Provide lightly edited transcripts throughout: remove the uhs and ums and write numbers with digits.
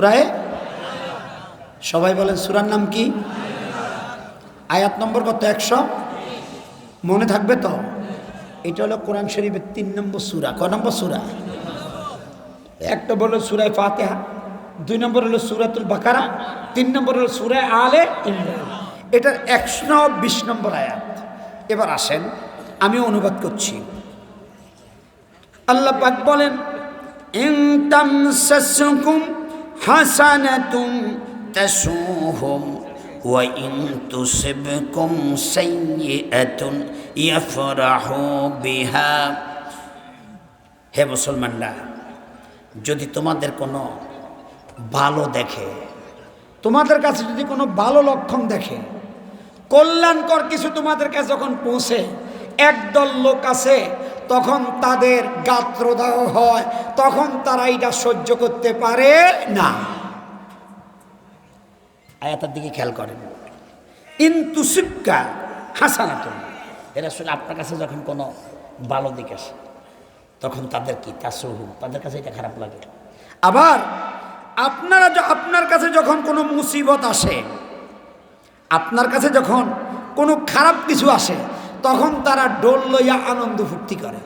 সূরায়ে সবাই বলেন সূরার নাম কি? আয়াত নম্বর কত? 100 মনে থাকবে তো? এটা হলো কোরআন শরীফের 3 নম্বর সূরা। কয় নম্বর সূরা? এক নম্বর হলো সূরা ফাতিহা, 2 নম্বর হলো সূরাতুল বাকারা, 3 নম্বর হলো সূরা আলে ইমরান। এটার 120 নম্বর আয়াত। এবার আসেন আমি অনুবাদ করছি। আল্লাহ পাক বলেন, ইন তামসাসকুম হাসানাতুম তাসুহুম ওয়া ইন তুসিবকুম সাইয়্যাতুন ইয়াফরাহু বিহা। হে মুসলমানরা, যদি তোমাদের কোনো ভালো দেখে, তোমাদের কাছে যদি কোনো ভালো লক্ষণ দেখে, কল্যাণকর কিছু তোমাদের কাছে যখন পৌঁছে, একদল লোক আছে তখন তাদের গাত্রদাহ হয়, তখন তারা এটা সহ্য করতে পারে না। আয়াতের দিকে খেয়াল করেন, ইন তুসিবকা হাসানাতুন, এরা আসলে আপনার কাছে যখন কোনো ভালো দিক আসে তখন তাদের কি তাসুহু, তাদের কাছে এটা খারাপ লাগে। আবার আপনার কাছে যখন কোনো মুসিবত আসে, আপনার কাছে যখন কোনো খারাপ কিছু আসে, তখন তারা ডোল লইয়া আনন্দ ফুর্তি করে।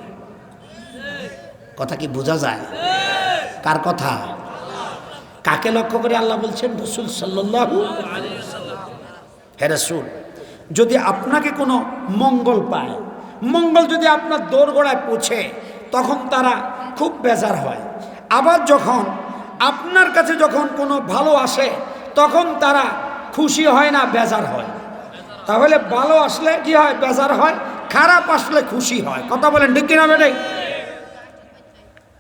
কথা কি বোঝা যায়? কার কথা? কাকে লক্ষ্য করে আল্লাহ বলছেন? রাসূল সাল্লাল্লাহু আলাইহি ওয়াসাল্লাম। হে রাসূল, যদি আপনাকে কোনো মঙ্গল পায়, মঙ্গল যদি আপনার দোরগোড়ায় পৌঁছে, তখন তারা খুব বেজার হয়। আবার যখন আপনার কাছে যখন কোনো ভালো আসে, তখন তারা খুশি হয় না, বেজার হয়। তাহলে ভালো আসলে কি হয়? বেজার হয়। খারাপ আসলে খুশি হয়। কথা বলেন ঠিক কিনা বেটাই?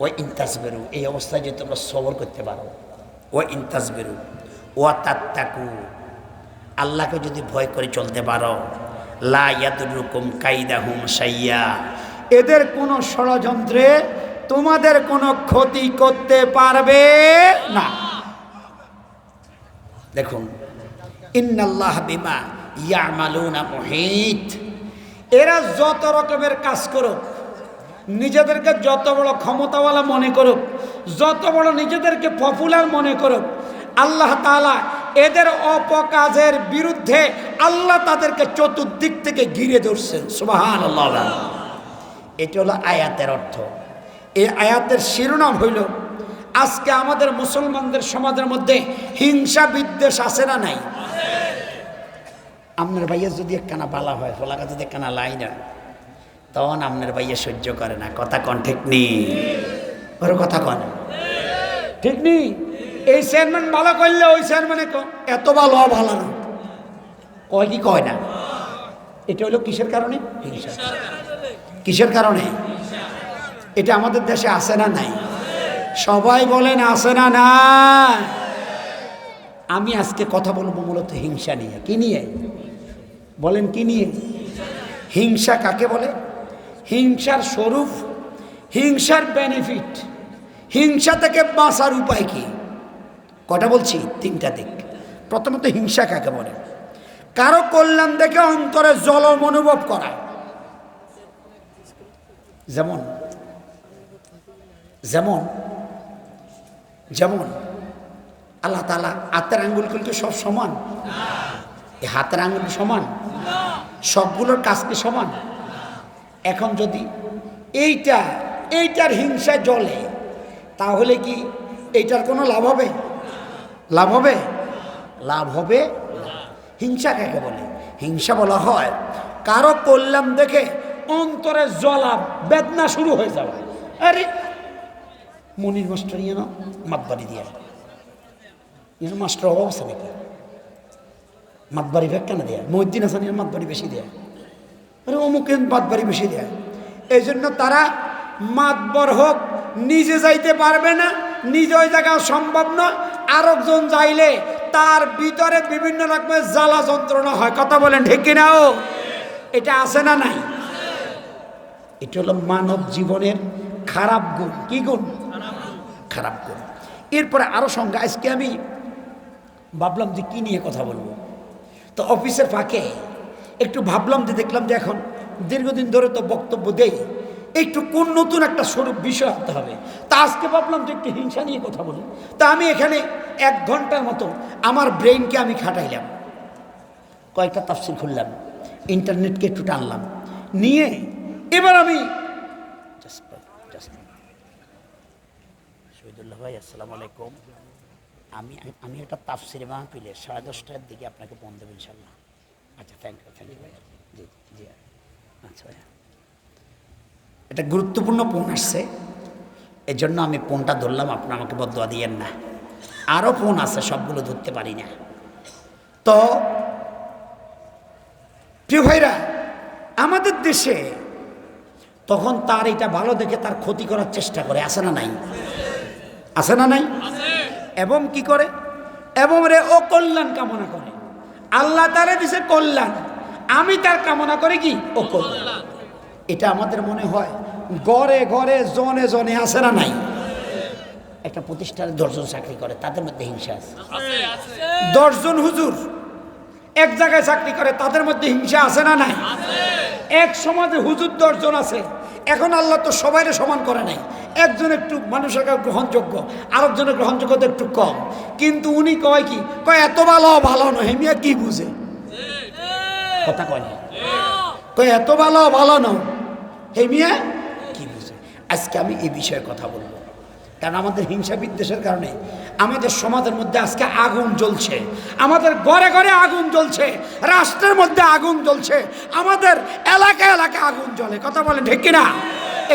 ওই ইনতাসবিরু, এই অবস্থায় যদি তোমরা সবর করতে পারো, ওই ইনতাসবিরু ওয়া তাত্তাকু, আল্লাহকে যদি ভয় করে চলতে পারো, লা ইয়াদুরুকুম কাইদাহুম শাইয়া, এদের কোনো ষড়যন্ত্রে তোমাদের কোনো ক্ষতি করতে পারবে না। দেখুন, ইন্নাল্লাহ বিমা ইয়ামালুনা মুহিত, এরা যত রকমের কাজ করুক, নিজেদেরকে যত বড় ক্ষমতাওয়ালা মনে করুক, যত বড় নিজেদেরকে পপুলার মনে করুক, আল্লাহ তাআলা এদের অপকাজের বিরুদ্ধে আল্লাহ তাদেরকে চতুর্দিক থেকে ঘিরে ধরছেন। সুবহানাল্লাহ। এটা হলো আয়াতের অর্থ। এই আয়াতের শিরোনাম হইল, আজকে আমাদের মুসলমানদের সমাজের মধ্যে হিংসা বিদ্বেষ আছে না নাই? আপনার ভাইয়া যদি একখানা বালা হয়, ফলাকা যদি একখানা লাই না, তখন আপনার ভাইয়া সহ্য করে না। কথা কন ঠিক নেই? ওর কথা কন ঠিক নেই? এই চেয়ারম্যান ভালো করলে ওই চেয়ারম্যানে এত ভালো ভালো না কয় কি কয় না? এটা হলো কিসের কারণে? হিংসা। কিসের কারণে? এটা আমাদের দেশে আছে না নাই? সবাই বলেন আছে না না? আমি আজকে কথা বলবো মূলত হিংসা নিয়ে। কি নিয়ে বলেন? কি নিয়ে? হিংসা কাকে বলে? হিংসার স্বরূপ, হিংসার বেনিফিট, হিংসা থেকে বাঁচার উপায় কি? কটা বলছি? 3টা দিক। প্রথমত হিংসা কাকে বলে? কারো কল্যাণ দেখে অন্তরে জ্বলন অনুভব করা। যেমন যেমন যেমন আল্লাহ তাআলা হাতের আঙ্গুলগুলোকে সব সমান? এই হাতের আঙ্গুল সমান? সবগুলোর কাজ কি সমান? এখন যদি এইটার হিংসা জ্বলে, তাহলে কি এইটার কোনো লাভ হবে? লাভ হবে? লাভ হবে। হিংসা কাকে বলে? হিংসা বলা হয় কারো কল্যাণ দেখে অন্তরে জ্বলা বেদনা শুরু হয়ে যাওয়া। আরে মনির মাস্টার মাতবাড়ি দিয়ে মাস্টার অভাব আছে নাকি? মাতবাড়ি ভেক কেন দেয়? মহিউদ্দিন হাসান মাতবাড়ি বেশি দেয়, আরে অমুকে মাতবাড়ি বেশি দেয়। এই জন্য তারা মাতবর হোক, নিজে যাইতে পারবে না, নিজে ওই জায়গা সম্ভব নয়, আরেকজন যাইলে তার ভিতরে বিভিন্ন রকমের জ্বালা যন্ত্রণা হয়। কথা বলেন ঠিক কিনাও? এটা আছে না নাই? এটা হলো মানব জীবনের খারাপ গুণ। কি গুণ? খারাপ গুণ। এরপরে আরো সংজ্ঞা। আজকে আমি ভাবলাম যে কি নিয়ে কথা বলবো, তো অফিসের ফাঁকে একটু ভাবলাম যে দেখলাম যে এখন দীর্ঘদিন ধরে তো বক্তব্য দেই, একটু কোন নতুন একটা স্বরূপ বিষয় আনতে হবে। তা আজকে ভাবলাম যে একটু হিংসা নিয়ে কথা বলি। তা আমি এখানে 1 ঘন্টার মতো আমার ব্রেইনকে আমি খাটাইলাম, কয়েকটা তাফসীর খুললাম, ইন্টারনেটকে একটু টানলাম, নিয়ে এবার আমি শহীদুল্লাহ ভাই আসসালামু আলাইকুম, আমি একটা তাফসীর মাহফিলে 10:30টার দিকে আপনাকে ফোন দেবো ইনশাল্লাহ। আচ্ছা, থ্যাংক ইউ ভাই। জি জি, আচ্ছা ভাইয়া, এটা গুরুত্বপূর্ণ ফোন আসছে, এই জন্য আমি ফোনটা ধরলাম। আপনি আমাকে বদদোয়া দিয়েন না, আরও ফোন আছে, সবগুলো ধরতে পারি না। তো প্রিয় ভাইরা, আমাদের দেশে তখন তার এটা ভালো দেখে তার ক্ষতি করার চেষ্টা করে, আছে না নাই? আছে না নাই? এবং কি করে? এবং রে ও কল্যাণ কামনা করে। আল্লাহ তারে দিছে কল্যাণ, আমি তার কামনা করে কি ও কল্যাণ। এটা আমাদের মনে হয় ঘরে ঘরে জনে জনে, আছে না নাই? একটা প্রতিষ্ঠানে 10 জন চাকরি করে, তাদের মধ্যে হিংসা আছে। 10 জন হুজুর এক জায়গায় চাকরি করে, তাদের মধ্যে হিংসা আছে না নাই? এক সমাজে হুজুর 10 জন আছে। এখন আল্লাহ তো সবাইরে সমান করে নাই, একজন একটু মানুষের কাছে গ্রহণযোগ্য, আরেকজনের গ্রহণযোগ্যতা একটু কম। কিন্তু উনি কয় কি, কয় এত ভালো ভালো নয়। হেমিয়া কি বুঝে কথা কয় না, কয় এত ভালো ভালো নয়, হেমিয়া কি বুঝে। আজকে আমি এই বিষয়ে কথা বলবো, কারণ আমাদের হিংসা বিদ্বেষের কারণে আমাদের সমাজের মধ্যে আজকে আগুন জ্বলছে, আমাদের ঘরে ঘরে আগুন জ্বলছে, রাষ্ট্রের মধ্যে আগুন জ্বলছে, আমাদের এলাকায় এলাকায় আগুন জ্বলে। কথা বলেন ঠিক কিনা?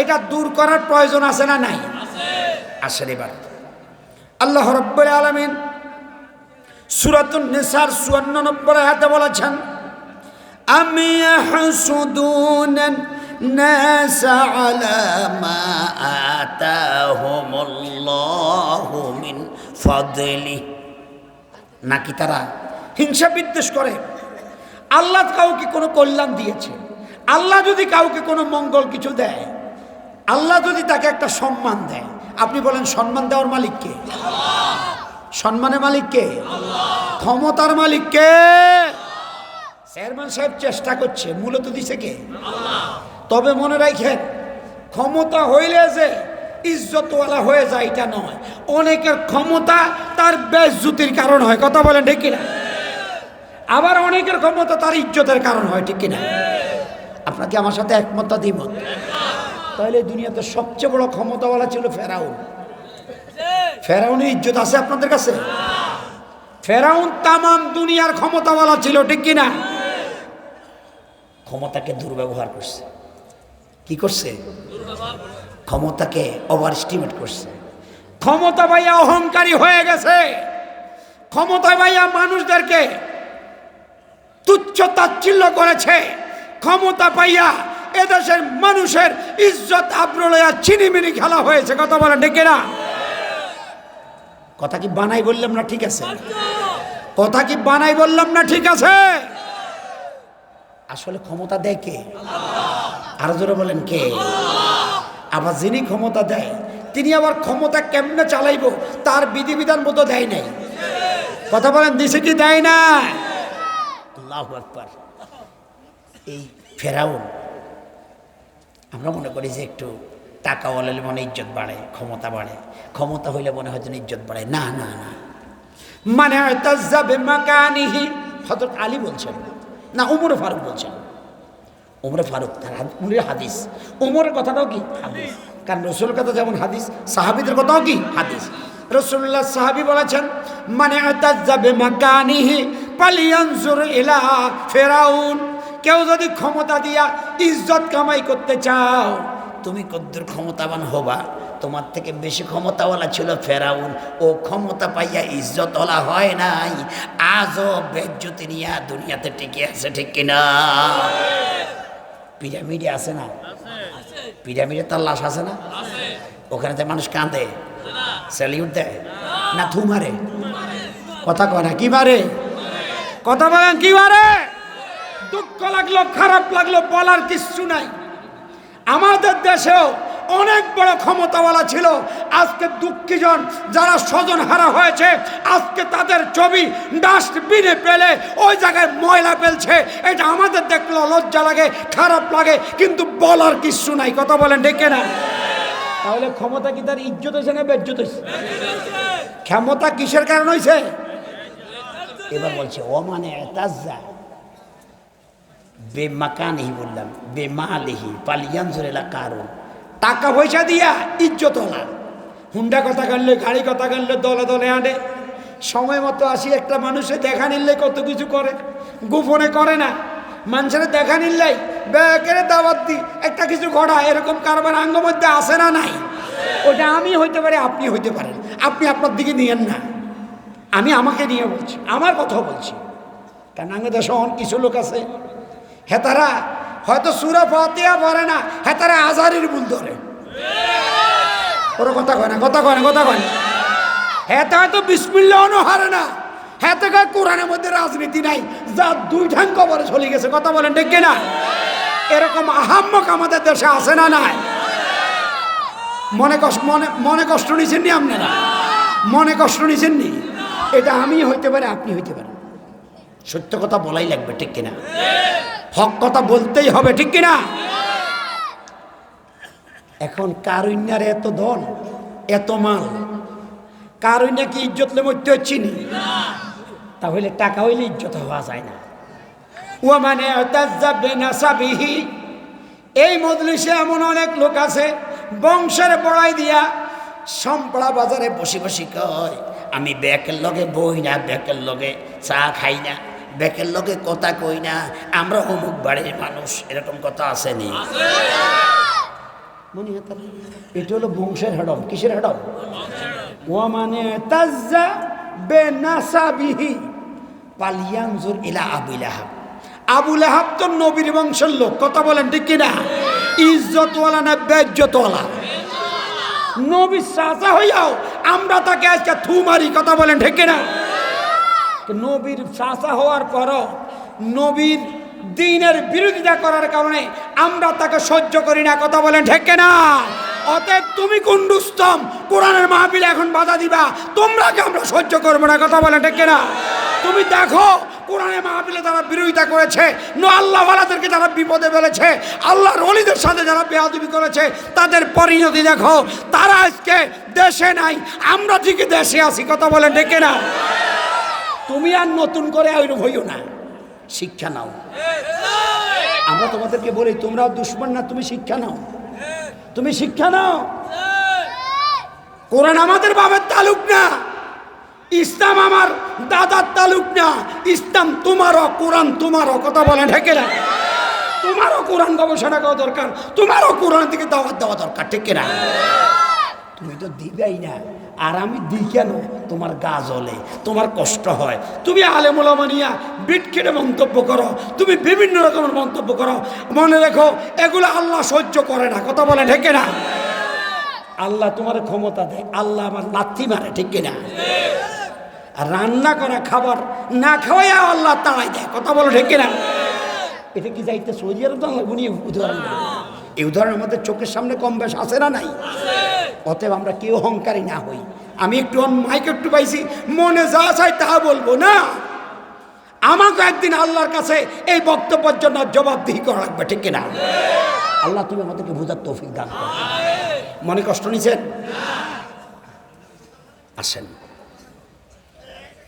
এটা দূর করার প্রয়োজন আছে না নাই? আসেন এবার আল্লাহ রাব্বুল আলামিন সূরাতুন নিসার 54 নম্বর আয়াতে বলেছেন, আমি ইয়াহসুদুনান الناس على ما آتاهم الله من فضله, নাকি তারা হিংসা বিদ্বেষ করে আল্লাহ কাউকে কোনো কল্যাণ দিয়েছে, আল্লাহ যদি কাউকে কোনো মঙ্গল কিছু দেয়, আল্লাহ যদি তাকে একটা সম্মান দেয়, আপনি বলেন সম্মান দেওয়ার মালিক কে? সম্মানের মালিক কে? ক্ষমতার মালিক কে? চেয়ারম্যান সাহেব চেষ্টা করছে, মূলত দিছে কে? তবে মনে রাখেন, ক্ষমতা হইলে যে ইজ্জতওয়ালা হয়ে যায় এটা নয়, অনেকের ক্ষমতা তার বেইজ্জতির কারণ হয়। কথা বলেন ঠিক কিনা? আবার অনেকের ক্ষমতা তার ইজ্জতের কারণ হয়, ঠিক কিনা? আপনাকে আমার সাথে একমত দ্বিমত? তাহলে দুনিয়াতে সবচেয়ে বড় ক্ষমতাওয়ালা ছিল ফেরাউন। ফেরাউনের ইজ্জত আছে আপনাদের কাছে? ফেরাউন তামাম দুনিয়ার ক্ষমতাওয়ালা ছিল, ঠিক কিনা? ক্ষমতাকে দুর্ব্যবহার করছে। কি করছে? ক্ষমতাকে ওভার এস্টিমেট করছে। ক্ষমতা পাইয়া অহংকারী হয়ে গেছে, ক্ষমতা পাইয়া মানুষদেরকে তুচ্ছ তাচ্ছিল্য করেছে, ক্ষমতা পাইয়া এদেশের মানুষের ইজ্জত আব্রুলয়া চিনিমিনি খেলা হয়েছে। কথা বলেন ঠিক না? কথা কি বানাই বললাম না ঠিক আছে? কথা কি বানাই বললাম না ঠিক আছে? আসলে ক্ষমতা দেয় কে? আরো জোরে বলেন কে? আবার যিনি ক্ষমতা দেয় তিনি আবার ক্ষমতা কেমনে চালাইব তার বিধিবিধান মতো দেয় নাই। কথা বলেন দিছে কি দেয় না? আল্লাহু আকবার। এই ফেরাউন, আমরা মনে করি যে একটু টাকা হলে মনে ইজ্জত বাড়ে, ক্ষমতা বাড়ে, ক্ষমতা হইলে মনে হয় যেন ইজ্জত বাড়ে। না না না, মানে মাকানিহি হযরত আলী বলছেন না, উমর ফারুক বলছেন। উমর ফারুক উমরের হাদিস, উমরের কথাটাও কি হাদিস, কারণ রসুলের কথা যেমন হাদিস, সাহাবীদের কথাও কি হাদিস। রাসূলুল্লাহ সাহাবী বলেছেন, মানে আতাজ্জাবে মাকানিহি ফালিয়ানজুর ইলা ফিরাউন, কেউ যদি ক্ষমতা দিয়া ইজ্জত কামাই করতে চাও, তুমি কদ্দুর ক্ষমতাবান হবা, তোমার থেকে বেশি ক্ষমতাওয়ালা ছিল ফেরাউন। ও ক্ষমতা পাইয়া ইজ্জতওয়ালা হয় নাই, আজও বেজ্জতি নিয়া দুনিয়াতে টিকে আছে, ঠিক কিনা? পিরামিডে আছে না? পিরামিডে তার লাশ আছে না? ওখানে তো মানুষ কাঁদে, স্যালিউট দেয় না, থু মারে। কথা কয় না, কি মারে? কথা বলেন কি মারে? দুঃখ লাগলো, খারাপ লাগলো, বলার কিচ্ছু নাই। আমাদের দেশেও অনেক বড় ক্ষমতাওয়ালা ছিল। আজকে দুঃখীজন যারা স্বজন হারা হয়েছে, আজকে তাদের ছবি ডাস্টবিনে পেলে ওই জায়গায় ময়লা ফেলছে। এটা আমাদের দেখলে লজ্জা লাগে, খারাপ লাগে, কিন্তু বলার কিছু নাই। কথা বলেন ডেকে না? তাহলে ক্ষমতা কি তার ইজ্জত হয়েছে না বেজ্জত হয়েছে? ক্ষমতা কিসের কারণ হয়েছে? এবার বলছে ও মানে তাজ্জা বেমাকানিহি, বললাম বেমালিহি পালিয়ানজুরেলা কারণ। টাকা পয়সা দিয়া ইজ্জত হলা, হুন্ডা কথা কানলে, গাড়ি কথা কানলে, দলে দলে আনে, সময় মতো আসি একটা মানুষের দেখা নিলে কত কিছু করে, গোপনে করে না। মানুষের দেখা নিলেই বেকেরে দাওয়াত দি একটা কিছু ঘটা, এরকম কারবার আঙ্গ মধ্যে আসে না? নাই। ওটা আমি হইতে পারি, আপনি হইতে পারেন। আপনি আপনার দিকে নিয়েন না, আমি আমাকে নিয়ে বলছি, আমার কথা বলছি। কারণ আঙ্গ দেশে অন কিছু লোক আছে, হেতারা হয়তো সূরা ফাতিহা পড়ে না, হেতারা আজারির ভুল ধরে। ওরা কথা কয় না, কথা কয় না, কথা কয় না। হেতা হয়তো বিসমিল্লাহও হারে না, হেতে কয় কোরআনের মধ্যে রাজনীতি নাই, যা দুই ঠাং কবরে চলে গেছে। কথা বলেন ঠিক না? এরকম আহাম্মক আমাদের দেশে আছে না? নাই। মনে কষ্ট নিছেন নি আপনারা? মনে কষ্ট নিছেন নি? এটা আমি হইতে পারে, আপনি হইতে পারেন। সত্য কথা বলাই লাগবে, ঠিক কিনা? হক কথা বলতেই হবে, ঠিক কিনা? এখন কারুন্যার এত ধন, এত মাল, কারুন্যা কি ইজ্জত লে মরতে হচ্ছি নি? তাহলে টাকা হইলে ইজ্জত হওয়া যায় না। ও মানে এই মজলিসে এমন অনেক লোক আছে বংশের বড়াই দিয়া সম্পড়া বাজারে বসে বসে কয় আমি ব্যাকের লগে বই না, ব্যাকের লগে চা খাই না, ব্যাকের লগে কথা কই না, আমরা অমুক বাড়ির মানুষ। এরকম কথা আসেনি? মনে হয় এটা হলো বংশের হেডম। কিসের হেডম? ও মানে তাজ্জা বেনাসাবিহি পালিয়ানজুর ইলা আবু লাহাব। আবু লাহাব তো নবীর বংশের লোক। কথা বলেন ঠিক কিনা? ইজ্জতওয়ালা না বেইজ্জতওয়ালা? নবীর চাচা হইয়াও আমরা তাকে আজকে থু মারি। কথা বলেন ঠিক কিনা? নবীর চাচা হওয়ার পরও নবীর দ্বীনের বিরোধিতা করার কারণে আমরা তাকে সহ্য করি না। কথা বলেন ঠিক কিনা? অতএব তুমি কোন রুস্তম কোরআনের মাহফিলে এখন বাধা দিবা? তোমরাকে আমরা সহ্য করবো না। কথা বলেন ঠিক কিনা? তুমি দেখো কোরআনের মাহফিলে যারা বিরোধিতা করেছে, আল্লাহওয়ালাদেরকে যারা বিপদে ফেলেছে, আল্লাহর ওলিদের সাথে যারা বেয়াদবি করেছে, তাদের পরিণতি দেখো। তারা আজকে দেশে নাই, আমরা ঠিকই দেশে আছি। কথা বলেন ঠিক কিনা? তুমি আর নতুন করে ওইরকম হইও না, শিক্ষা নাও। আমরা তোমাদেরকে বলি তোমরাও দুশ্মন না, তুমি শিক্ষা নাও, তুমি শিক্ষা নাও। কোরআন আমাদের বাবার তালুক না, ইসলাম আমার দাদার তালুক না। ইসলাম তোমারও, কোরআন তোমারও। কথা বলেন ঠিক না? তোমারও কোরআন গবেষণা করা দরকার, তোমারও কোরআনের দিকে দাওয়াত দেওয়া দরকার, ঠিক না? তুমি তো দিবেই না, আর আমি দিই কেন? তোমার গা জ্বলে, তোমার কষ্ট হয়, তুমি আলেম ওলামা নিয়া বিটকেটে মন্তব্য করো, তুমি বিভিন্ন রকমের মন্তব্য করো। মনে রেখো এগুলো আল্লাহ সহ্য করে না। কথা বলে ঠিক না? আল্লাহ তোমার ক্ষমতা দেয়, আল্লাহ আমার লাথি মারে, ঠিক কিনা? আর রান্না করা খাবার না খাওয়াই আল্লাহ তাড়াই দেয়। কথা বলো ঠিক কিনা? এটা কি যাইতে সৌদি আরব লাগবো নি? উদাহরণ, এই উদাহরণ আমাদের চোখের সামনে কম বেশ আছে না? নাই। অতএব আমরা কেউ অহংকারী না হই। আমি একটু মাইক একটু পাইছি, মনে যা চাই তা বলবো না। আমাকে একদিন আল্লাহর কাছে এই বক্তব্যের জন্য জবাবদিহি করা লাগবে, ঠিক কিনা? আল্লাহ তুমি আমাদেরকে বোঝার তৌফিক দান করো। মনে কষ্ট নিছেন? আসেন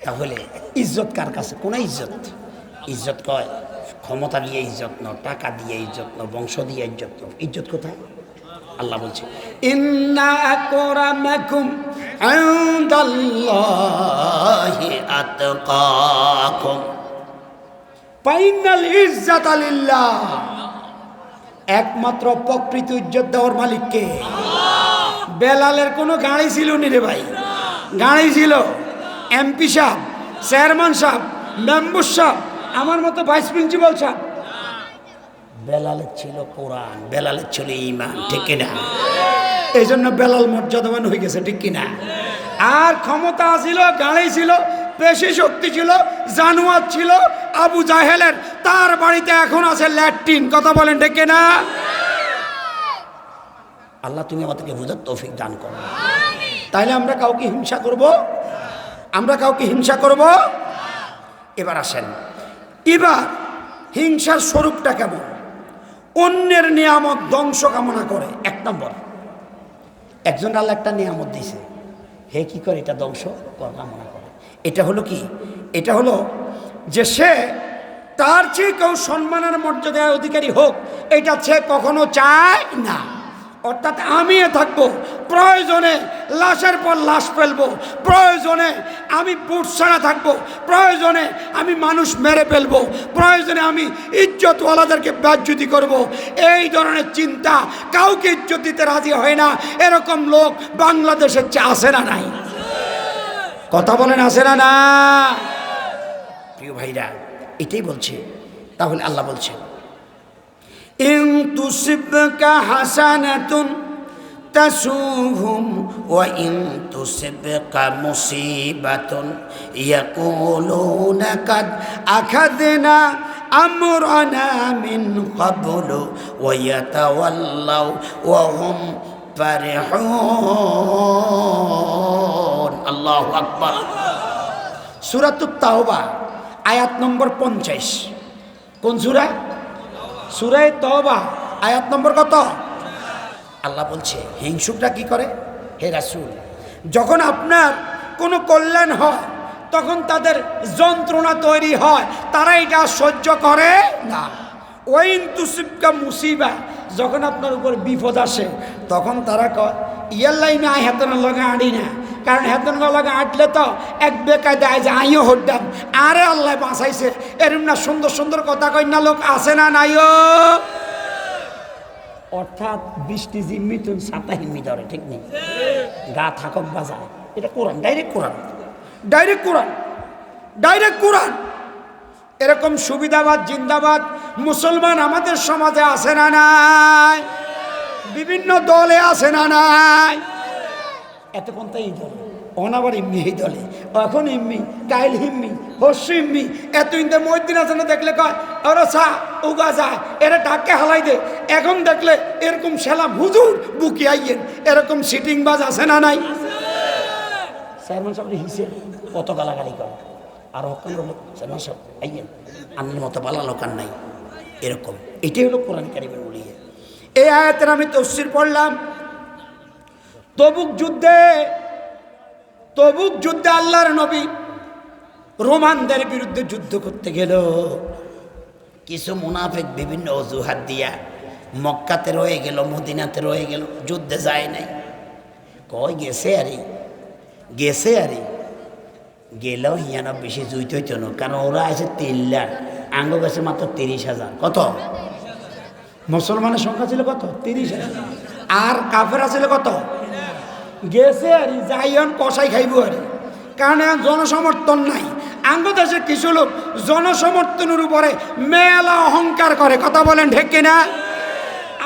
তাহলে ইজ্জত কার কাছে? কোন ইজ্জত? ইজ্জত কয় ক্ষমতা দিয়ে ইজ্জত ন, টাকা দিয়ে ইজ্জত ন, বংশ দিয়ে ইজ্জত ন। ইজ্জত কোথায়? আল্লাহ বলছে ইন্না আকরামাকুম ইনদাল্লাহি আতকাকুম ফাইনাল ইজ্জাতা লিল্লাহ। একমাত্র প্রকৃত ইজ্জত দেওয়ার মালিক কে? বেলালের কোনো গাড়ি ছিল নি রে ভাই? গাড়ি ছিল এমপি সাহেব, চেয়ারম্যান সাহেব, মেম্বার সাহেব, আমার মতো ভাইস প্রিন্সিপাল সাহেব। বেলালের ছিল কোরআন, বেলালের ছিল ঈমান, ঠিক কিনা? এই জন্য বেলাল মর্যাদাবান হয়ে গেছে, ঠিক কিনা? আর ক্ষমতা ছিল, গাড়ি ছিল, পেশি শক্তি ছিল, জানোয়ার ছিল আবু জাহেলের, তার বাড়িতে এখন আছে ল্যাট্রিন। কথা বলেন ঠিক কিনা? আল্লাহ তুমি আমাদেরকে বুঝার তৌফিক দান করো। তাইলে আমরা কাউকে হিংসা করব? আমরা কাউকে হিংসা করব? এবার আসেন, এবার হিংসার স্বরূপটা কেমন? অন্যের নিয়ামত ধ্বংস কামনা করে। এক নম্বর, একজন আল্লাহ একটা নিয়ামত দিয়েছে, হে কি করে এটা ধ্বংস কামনা করে। এটা হলো কি? এটা হলো যে সে তার চেয়ে কেউ সম্মানের মর্যাদার অধিকারী হোক, এটা সে কখনো চায় না। অর্থাৎ আমিও থাকবো, প্রয়োজনে লাশের পর লাশ ফেলবো, প্রয়োজনে আমি বুট ছাড়া থাকবো, প্রয়োজনে আমি মানুষ মেরে ফেলবো, প্রয়োজনে আমি ইজ্জতওয়ালাদেরকে বেইজ্জতি করব। এই ধরনের চিন্তা, কাউকে ইজ্জত দিতে রাজি হয় না, এরকম লোক বাংলাদেশে আছে না নাই? কথা বলেন, আছে না না? প্রিয় ভাইরা, এটাই বলছে। তাহলে আল্লাহ বলছে, ইন তুসিবকা হাসানাতুন তাসুহুম ওয়া ইন তুসিবকা মুসিবাতুন ইয়াকুলুনা কাদ আখাযনা আমরানা মিন ক্বাবলু ওয়া ইয়াতাওয়াল্লাউ ওয়া হুম ফারিহুন। আল্লাহু আকবার। সূরাতুত তাওবা আয়াত নম্বর 50। কোন সূরা? সূরা তাওবা আয়াত নম্বর কত? আল্লাহ বলছে হিংসুকরা কি করে? হে রাসূল, যখন আপনার কোনো কল্যাণ হয় তখন তাদের যন্ত্রণা তৈরি হয়, তারা এটা সহ্য করে না। ওয়াইন তুসিবকা মুসিবা, যখন আপনার উপর বিপদ আসে তখন তারা কয় ইয়াল্লাইনা হেতনের লগে আড়ি না, কারণ হেতনের লগে আটলে তো এক বেকায় দেয় যে আইও হড্ডাম, আরে আল্লাহ বাঁচাইছে। এরম না সুন্দর সুন্দর কথা কই না লোক আছে না নাইও? অর্থাৎ বৃষ্টি জিম্মি তুমি ছাতা হিম্মি ধরে, ঠিক নেই? গা থাকক বাজায়। এটা কোরআন, ডাইরেক্ট কোরআন, ডাইরেক্ট কোরআন, ডাইরেক্ট কোরআন। এরকম সুবিধাবাদ জিন্দাবাদ মুসলমান আমাদের সমাজে আছে না নাই? বিভিন্ন দলে আছে না নাই? এতক্ষণ তো এই দলে, অনাবার ইম্মি এই দলে, এখন ইম্মি, কাইল হিম্মি, হস্য ইম্মি, এত ইন্দে মহিদ্দিন আছে না, দেখলে কয় ওরা চা উগা যায়, এরা ডাকে হালাই দে। এখন দেখলে এরকম সেলাম হুজুর বুকি আইয়েন, এরকম সিটিং বাজ আছে না নাই? চেয়ারম্যান সাহেব হিসে কত গালাগালি করে, আর হকান হলো চেয়ারম্যান সাহেব আইয়েন, আন্নের মতো বালা লোকান নাই, এরকম। এটাই হলো কোরআন কারীমের বলিয়ে। এই আয়াতের আমি তাফসীর পড়লাম। তবুক যুদ্ধে আল্লাহর নবী রোমানদের বিরুদ্ধে যুদ্ধ করতে গেল। কিছু মুনাফিক বিভিন্ন অজুহাত দিয়া মক্কাতে রয়ে গেল, মদিনাতে রয়ে গেল, যুদ্ধে যায় নাই। কয় গেছে আরে গেলেও হিয়ানো বেশি জুইতে হইতো না, কারণ ওরা আছে 3 লাখ, আঙ্গ গেছে মাত্র 30,000। কত? মুসলমানের সংখ্যা ছিল কত? 30,000। আর কাফেরা ছিল কত? গেছে আর যাইন কষাই খাইব আর, কারণ এখন জনসমর্থন নাই। আঙ্গ দেশের কিছু লোক জনসমর্থনের উপরে মেলা অহংকার করে। কথা বলেন ঠিক কিনা?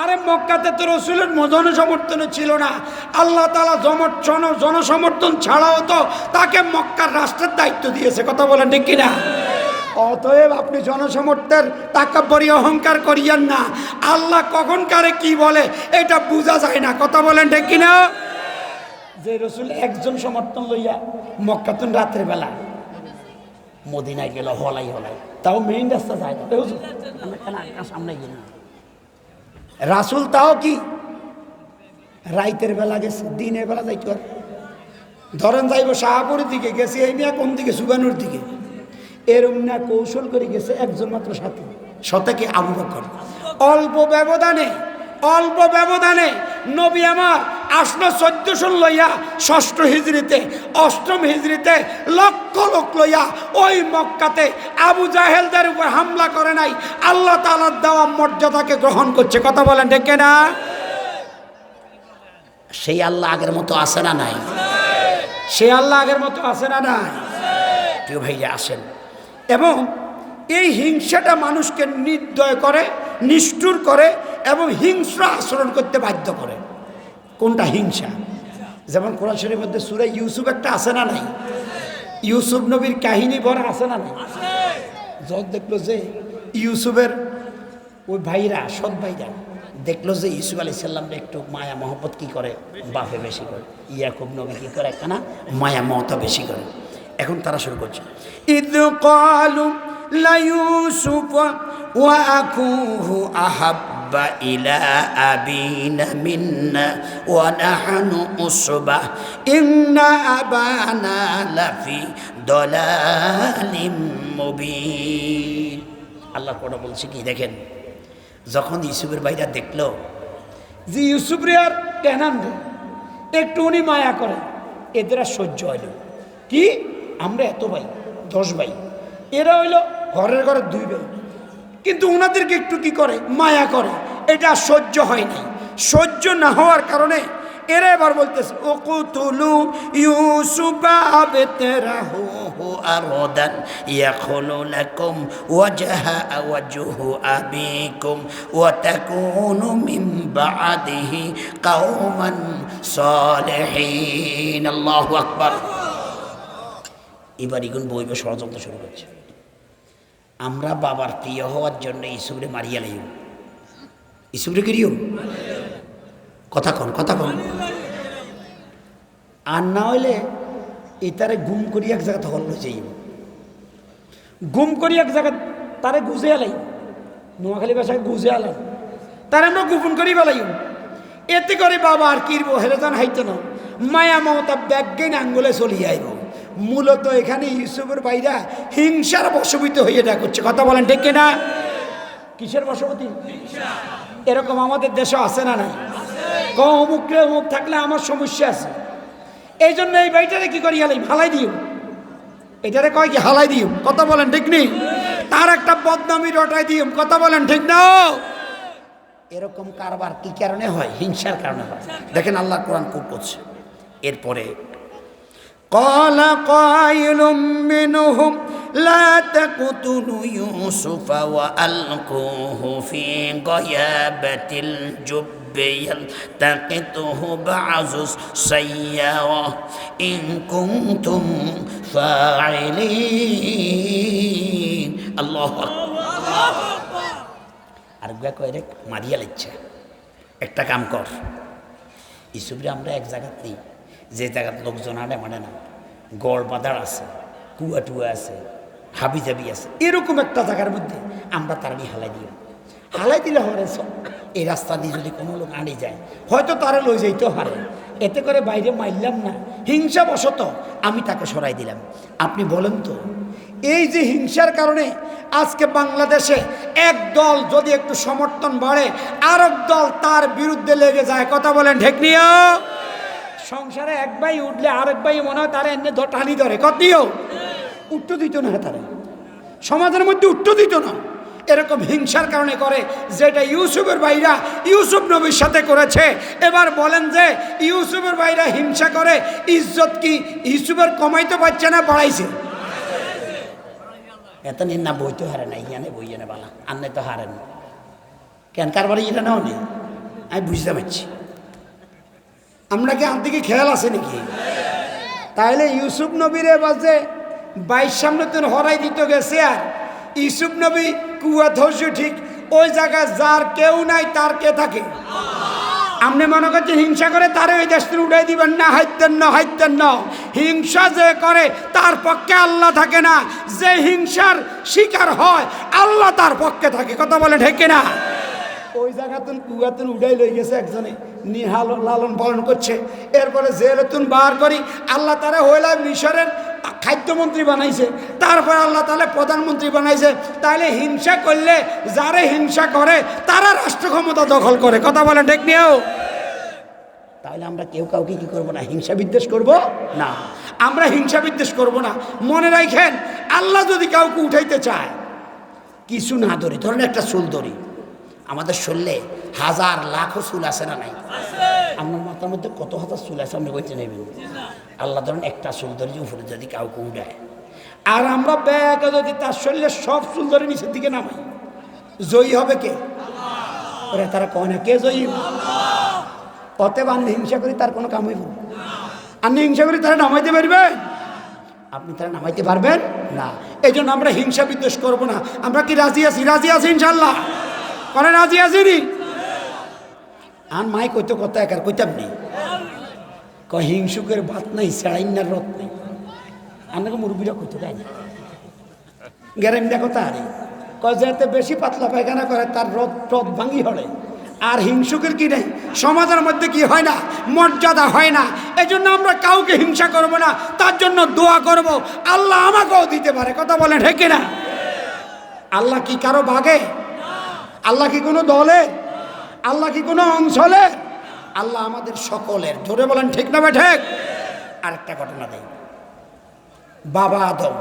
আরে মক্কাতে তো রসুলের জনসমর্থনে ছিল না। আল্লাহ তাআলা জনসমর্থন ছাড়াও তো তাকে মক্কার রাষ্ট্রের দায়িত্ব দিয়েছে। কথা বলেন ঠিক কিনা? অতএব আপনি জনসমর্থনের তাকাব্বরি অহংকার করিয়েন না। আল্লাহ কখন কারে কি বলে এটা বোঝা যায় না। কথা বলেন ঠিক কিনা? যে রসুল একজন সমর্থন লইয়া মক্কাতুন রাত্রে বেলা মদিনায় গেল হলাই, তাও মেইন রাস্তা যায় না, সামনে গেল রাসুল, তাও কি রাইতের বেলা গেছে, দিনের বেলা যাইতো। আর ধরেন যাইব শাহপুরের দিকে, গেছে এই মিয়া কোন দিকে? সুবানুর দিকে। এরম না কৌশল করে গেছে একজন মাত্র সাথী, শতকে আবু বকর। অল্প ব্যবধানে নবী আমার আসলো 1400 লইয়া 6ষ্ঠ হিজরিতে, 8ম হিজরিতে লক্ষ লোক লইয়া ওই মক্কাতে আবু জাহেলদের উপর হামলা করে নাই, আল্লাহ তাআলার দেওয়া মর্যাদাকে গ্রহণ করছে। কথা বলেন ঠিক না? সেই আল্লাহ আগের মতো আছে না নাই? সেই আল্লাহ আগের মতো আছে না নাই? প্রিয় ভাইয়া আসেন, এবং এই হিংসাটা মানুষকে নির্দয় করে, নিষ্ঠুর করে এবং হিংস্র আচরণ করতে বাধ্য করে। কোনটা হিংসা? যেমন কোরআন শরীফের মধ্যে সূরা ইউসুফ একটা আছে না নাই? ইউসুফ নবীর কাহিনী ভরা আছে না নাই? যখন দেখলো যে ইউসুফের ওই ভাইরা, সৎ ভাইরা দেখলো যে ইউসুফ আলাইহিস সালামকে একটু মায়া মহব্বত কি করে, বাপে বেশি করে, ইয়াকুব নবী কি করে, একখানা মায়া মমতা বেশি করে। এখন তারা শুরু করছে, ইদ ক্বালু লা ইউসুফ ওয়া আকুহু আহাব্বা ইলা আবিনা মিন্না ওয়া নাহনু উসবাহ ইন্না আবানা লাফি দালালিম মুবিন। আল্লাহ কোরআন বলছে কি দেখেন, যখন ইউসুফের ভাইরা দেখলো যে ইউসুফ রে আর টেনান রে একটু উনি মায়া করে, এদের আর সহ্য হইল কি, আমরা এত ভাই 10 ভাই, এরা হইল ঘরের ঘরে 2 ভাই, কিন্তু ওনাদেরকে একটু কি করে, মায়া করে, এটা সহ্য হয় নাই। সহ্য না হওয়ার কারণে এরা এবার বলতেছে, উকতুলু ইউসুফা আবতারাহু আরদান ইয়াখলু লাকুম ওয়াজহা ওয়াজহু আবিকুম ওয়া তাকুনু মিন বা'দিহি কওমান সালিহিন। আল্লাহু আকবার। এবার ইগুন বইব ষড়যন্ত্র শুরু করছে, আমরা বাবার প্রিয় হওয়ার জন্য ইসুবরে মারিয়া লাইম, ইসুবরে করিও কথা কন, কথা কন, আর না হইলে এটারে গুম করি এক জায়গা হল যাই, গুম করি এক জায়গা তারে গুজে আলাই, নোয়াখালী ভাষায় গুজে আলাই, তার আমরা গোপন করি বেলাই, এতে করে বাবা আর কিরব হেরেজান হাইতো না, মায়া মমতা ব্যাজ্ঞান আঙ্গুলে চলিয়ে আইব। মূলত এখানে ইউসুফের ভাইরা হিংসার বশবর্তী হয়ে এটা করছে, কথা বলেন ঠিক কিনা? কিসের বশবর্তী? এরকম আমাদের দেশে আছে না নাই? অমুক অমুক থাকলে আমার সমস্যা আছে, এই জন্য এই ভাইটারে কি করি হালাই, হালাই দিও, এটারে কয় কি হালাই দিও, কথা বলেন ঠিক নেই? তার একটা বদনামি রটাই দিও, কথা বলেন ঠিক না? এরকম কারবার কি কারণে হয়? হিংসার কারণে হয়। দেখেন আল্লাহ কোরআন খুব করছে। এরপরে قال قائل منهم لا تقتلوا يوسف وألقوه في غيابة الجب يلتقطه بعض السيارة إن كنتم فاعلين। الله أكبر। আর গুয়া কয় রে মারিয়া লিচ্ছে, একটা কাম কর, ইসুবরে আমরা এক জায়গাত নেই, যে জায়গার লোকজন আনে মানে না, গড় বাঁধার আছে, কুয়া টুয়া আছে, হাবি জাবি আছে, এরকম একটা জায়গার মধ্যে আমরা তার নিয়ে হালাই দিই, হালাই দিলে হরে এই রাস্তা দিয়ে যদি কোনো লোক আনে যায় হয়তো তারা লই যাইতেও হারে, এতে করে বাইরে মারলাম না, হিংসা বশত আমি তাকে সরাই দিলাম। আপনি বলেন তো, এই যে হিংসার কারণে আজকে বাংলাদেশে এক দল যদি একটু সমর্থন বাড়ে আরেক দল তার বিরুদ্ধে লেগে যায়, কথা বলেন ঠিক নিও? সংসারে এক ভাই উঠলে আরেক ভাই মনে হয় তারা এনে টানি ধরে, কতিও উঠতে দিত না, তারা সমাজের মধ্যে উঠতে দিত না। এরকম হিংসার কারণে করে, যেটা ইউসুফের ভাইরা ইউসুফ নবীর সাথে করেছে। এবার বলেন যে ইউসুফের ভাইরা হিংসা করে, ইজ্জত কি ইউসুফের কমাইতে পারছে না বাড়াইছে? এত নিন না, বই তো হারে না, ইয়ানে বই এনে বালা আনলে তো হারেন না কেন, কারবারে এটা নাও নেই, আমি বুঝতে পারছি। আমরা কি দিকে খেয়াল আছে নাকি? তাইলে ইউসুফ নবীর এবার যে 22 সামনে তো হরাই দিত গেছে, আর ইউসুফ নবী কুয়া ধৈর্য ঠিক ওই জায়গায় যার কেউ নাই তার কে থাকে? আপনি মনে করছেন হিংসা করে তারে ওই দেশ থেকে উঠাই দিবেন না, হাইতেন না, হাইতেন না। হিংসা যে করে তার পক্ষে আল্লাহ থাকে না, যে হিংসার শিকার হয় আল্লাহ তার পক্ষে থাকে, কথা বলে ঠিক না? ওই জায়গাতুন কুয়াতুন উঠাই লই গেছে একজনে, নিহাল লালন পালন করছে, এরপরে জেলেতুন বার করি আল্লাহ তারা হইলাম মিশরের খাদ্যমন্ত্রী বানাইছে, তারপর আল্লাহ তাহলে প্রধানমন্ত্রী বানাইছে। তাহলে হিংসা করলে যারে হিংসা করে তারা রাষ্ট্র ক্ষমতা দখল করে, কথা বলে ঠিক নিও? তাহলে আমরা কেউ কাউকে কি করবো না, হিংসা বিদ্বেষ করবো না, আমরা হিংসা বিদ্বেষ করবো না। মনে রাখেন, আল্লাহ যদি কাউকে উঠাইতে চায় কিছু না ধরি, ধরেন একটা চুল ধরি, আমাদের শরীরে হাজার লাখো চুল আছে না নাই? আপনার মাথার মধ্যে কত হাজার চুল আছে আপনি বলতে নেবেন? আল্লাহ ধরেন একটা চুল ধরে উপরে যদি কাউকে উঠায়, আর আমরা ব্যাগে যদি তার শরীরে সব চুল ধরে নিচের দিকে নামাই, জয়ী হবে কে? ওরা তারা কয় না কে জয়ী? অতএব আমি হিংসা করি তার কোনো কাম হইব? আপনি হিংসা করি তারা নামাইতে পারবেন? আপনি তারা নামাইতে পারবেন না। এই জন্য আমরা হিংসা বিদ্বেষ করবো না। আমরা কি রাজি আছি? রাজি আছি ইনশাল্লাহ? মানে রাজি আছি নি? আর মাই কইতো কথা একার কইতাম নেই হিংসুকের ভাত নাই সেড়াইনার রথ নেই আপনাকে মুরব্বীরা কইতো তাই না গ্যারেন্টা কথা আরে যাতে বেশি পাতলা পায়খানা করে তার রথ ভাঙি হলে আর হিংসুকের কি নেই সমাজের মধ্যে কি হয় না মর্যাদা হয় না এই জন্য আমরা কাউকে হিংসা করব না তার জন্য দোয়া করব আল্লাহ আমাকেও দিতে পারে কথা বলেন ঠিক না আল্লাহ কি কারো ভাগে আল্লাহ কি কোনো দলে আল্লাহ কি কোনো অঞ্চলে আল্লাহ আমাদের সকলের জোরে বলেন ঠিক না ঠিক আরেকটা ঘটনা দেই বাবা আদম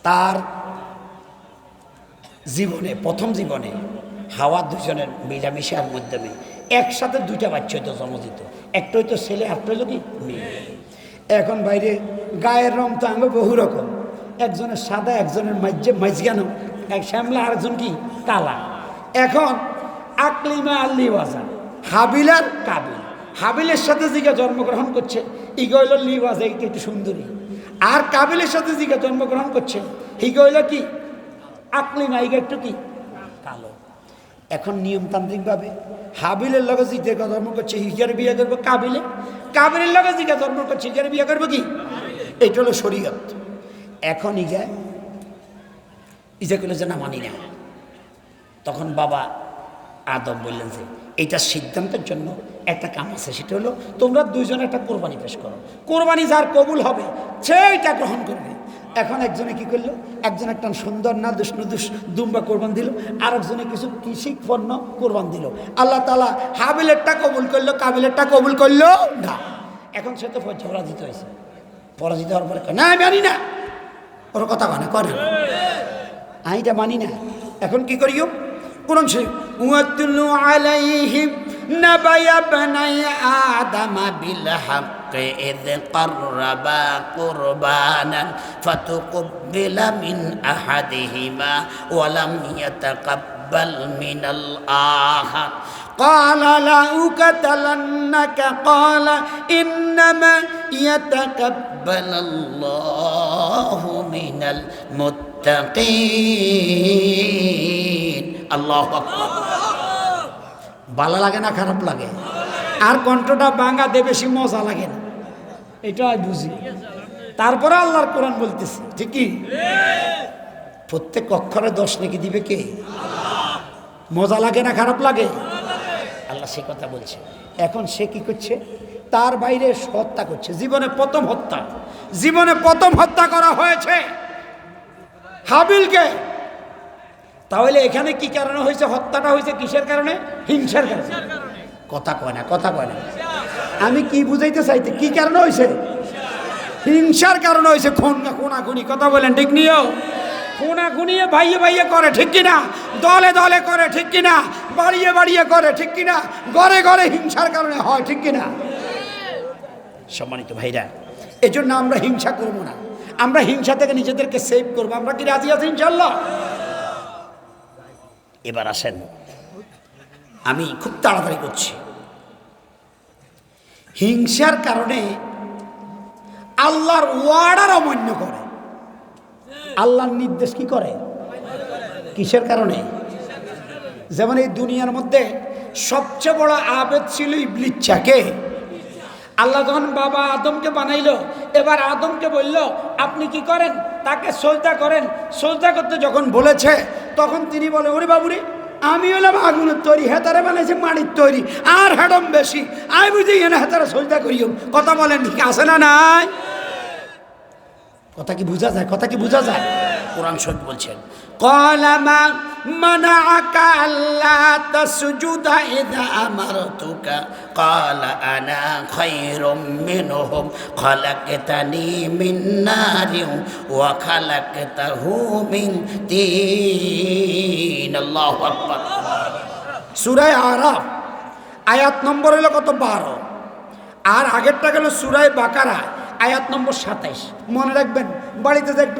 তার জীবনে প্রথম জীবনে হাওয়া দুজনের মিলামিশার মাধ্যমে একসাথে দুইটা বাচ্চা হইতো জন্ম দিত একটা হইতো ছেলে একটা হইল কি মেয়ে এখন বাইরে গায়ের রং তো আঙ্গ বহু রকম একজনের সাদা একজনের মাঝগানো এক শ্যামলা আরেকজন কি কালা এখন আকলিমা আল্লি ওয়াজা হাবিল আর কাবিল হাবিলের সাথে জিগা জন্মগ্রহণ করছে ইগো হইল লিওয়াজা এইটা একটু সুন্দরী আর কাবিলের সাথে জিগা জন্মগ্রহণ করছে হিগো হইল কি আকলিমা ইগা একটু কি কালো এখন নিয়মতান্ত্রিকভাবে হাবিলের লগে জিতে জন্ম করছে হিগার বিয়ে করবো কাবিলে কাবিলের লগে জিগা জন্ম করছে হিগার বিয়ে করবো কি এইটা হলো শরীয়ত এখন ইজা করলে যে না মানি না তখন বাবা আদম বললেন যে এইটা সিদ্ধান্তের জন্য একটা কাম আছে সেটা হলো তোমরা দুইজনে একটা কোরবানি পেশ করো কোরবানি যার কবুল হবে সেইটা গ্রহণ করবে এখন একজনে কি করলো একজন একটা সুন্দর না দুষ্ণুদুষ দুম্বা কোরবান দিল আর একজনে কিছু কৃষি পণ্য কোরবান দিল আল্লাহ তাআলা হাবিলেরটা কবুল করলো কাবিলেরটা কবুল করলো না এখন সে তো পরাজিত হয়েছে পরাজিত হওয়ার পরে না মানি না ওর কথা মানে করে আমি এটা মানি না এখন কি করিও কোরআন শরীফ ওয়াতলু আলাইহিম নাবায়া বানাই আদম বিল হক ইয ক্বাররাবা কুরবানান ফাতুকবিলা মিন আহাদিহিমা ওয়া লাম ইয়াতাকাব্বাল মিনাল আখার قال لأقتلنك قال إنما يتقبل الله من المتقين الله أكبر ভালো লাগে না খারাপ লাগে আর কণ্ঠটা ভাঙা দে বেশি মজা লাগে না এটা বুঝি তারপরে আল্লাহর কোরআন বলতেছে ঠিক কি প্রত্যেক অক্ষরে 10 নেকি দিবে কে আল্লাহ মজা লাগে না খারাপ লাগে আল্লাহ সে কথা বলছে এখন সে কি করছে তার বাইরে হত্যা করছে জীবনে প্রথম হত্যা করা হয়েছে হাবিলকে তাহলে এখানে কি কারণে হয়েছে হত্যাটা হয়েছে কিসের কারণে হিংসার কারণে কথা কয় না আমি কি বুঝাইতে চাইতে কি কারণে হয়েছে হিংসার কারণে হয়েছে খুনাখুনি কথা বলেন ঠিক নিও খুনাখুনিয়ে ভাইয়ে করে ঠিক কিনা দলে দলে করে ঠিক কিনা বাড়িয়ে করে ঠিক কিনা ঘরে হিংসার কারণে হয় ঠিক কিনা সম্মানিত ভাইরা এজন্য আমরা হিংসা করব না আমরা হিংসা থেকে নিজেদেরকে সেভ করব আমরা কি রাজি আছি ইনশাআল্লাহ এবার আসেন আমি খুব তাড়াতাড়ি করছি হিংসার কারণে আল্লাহর ওয়ার্ডার অমান্য করে আল্লাহর নির্দেশ কি করে কিসের কারণে যেমন এই দুনিয়ার মধ্যে সবচেয়ে বড় আবেদ ছিল ইবলিসকে আল্লাহ যখন বাবা আদমকে বানাইলো এবার আদমকে বলল আপনি কি করেন তাকে সজদা করেন সজদা করতে যখন বলেছে তখন তিনি বলে ওরে বাবুরে আমি হলাম আগুনের তৈরি হেতারে বানাইছে মাটির তৈরি আর হেডম বেশি আমি বুঝি এনে হেতারে সজদা করিও কথা বলেন ঠিক আছে না নাই কথা কি বোঝা যায় কোরআন শরীফ বলছেন ক্বালা মা মানাআকা আল্লা তাসজুদা ইযা আমারতুকা ক্বালা আনা খায়রুম মিনহুম খালাকতানি মিন নারিন ওয়া খালাকতাহু মিন তিন আল্লাহু আকবার সূরা আরাফ আয়াত নম্বর হলো কত 12 আর আগেরটা গেল সূরা বাকারা আয়াত নম্বর 27 মনে রাখবেন বাড়িতে একটু